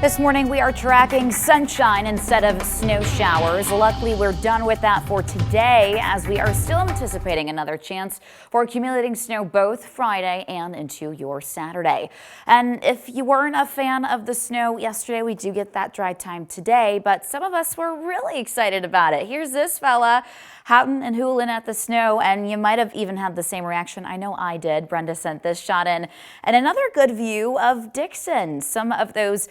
This morning we are tracking sunshine instead of snow showers. Luckily, we're done with that for today, as we are still anticipating another chance for accumulating snow both Friday and into your Saturday. And if you weren't a fan of the snow yesterday, we do get that dry time today, but some of us were really excited about it. Here's this fella houting and hooling at the snow, and you might have even had the same reaction. I know I did. Brenda sent this shot in. And another good view of Dixon. Some of those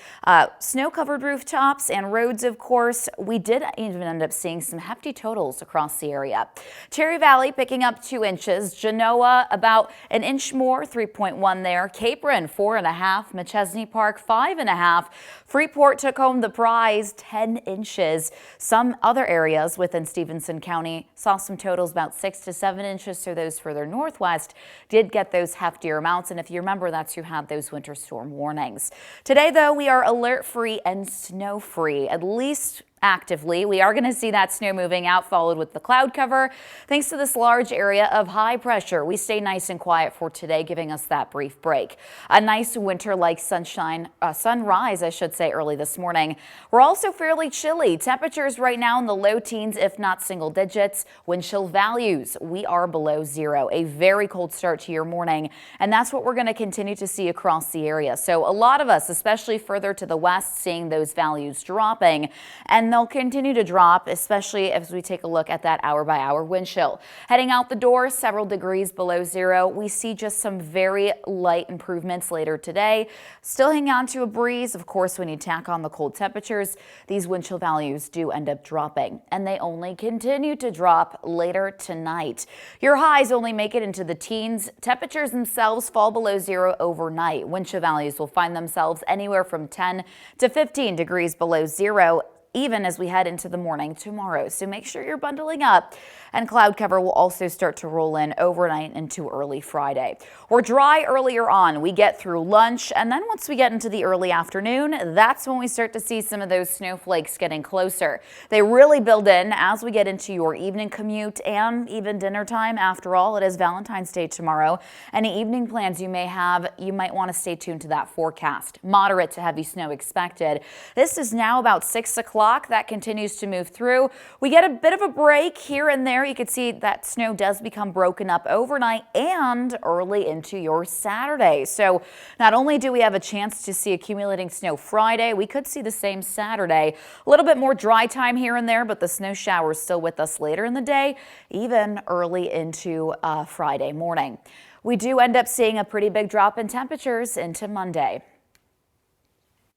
snow-covered rooftops and roads, of course. We did even end up seeing some hefty totals across the area. Cherry Valley picking up 2 inches. Genoa about an inch more, 3.1 there. Capron 4.5. McChesney Park 5.5. Freeport took home the prize, 10 inches. Some other areas within Stevenson County saw some totals about 6 to 7 inches. So those further northwest did get those heftier amounts. And if you remember, that's who had those winter storm warnings. Today, though, we are alert-free and snow-free, at least actively. We are going to see that snow moving out, followed with the cloud cover. Thanks to this large area of high pressure, we stay nice and quiet for today, giving us that brief break. A nice winter-like sunrise, I should say, early this morning. We're also fairly chilly. Temperatures right now in the low teens, if not single digits. Wind chill values, we are below 0. A very cold start to your morning, and that's what we're going to continue to see across the area. So a lot of us, especially further to the west, seeing those values dropping, and they'll continue to drop, especially as we take a look at that hour-by-hour wind chill. Heading out the door, several degrees below 0. We see just some very light improvements later today. Still hang on to a breeze. Of course, when you tack on the cold temperatures, these wind chill values do end up dropping, and they only continue to drop later tonight. Your highs only make it into the teens. Temperatures themselves fall below 0 overnight. Wind chill values will find themselves anywhere from 10 to 15 degrees below 0. Even as we head into the morning tomorrow. So make sure you're bundling up, and cloud cover will also start to roll in overnight into early Friday. We're dry earlier on. We get through lunch, and then once we get into the early afternoon, that's when we start to see some of those snowflakes getting closer. They really build in as we get into your evening commute and even dinner time. After all, it is Valentine's Day tomorrow. Any evening plans you may have, you might want to stay tuned to that forecast. Moderate to heavy snow expected. This is now about 6 o'clock. That continues to move through. We get a bit of a break here and there. You can see that snow does become broken up overnight and early into your Saturday. So not only do we have a chance to see accumulating snow Friday, we could see the same Saturday. A little bit more dry time here and there, but the snow showers still with us later in the day, even early into Friday morning. We do end up seeing a pretty big drop in temperatures into Monday.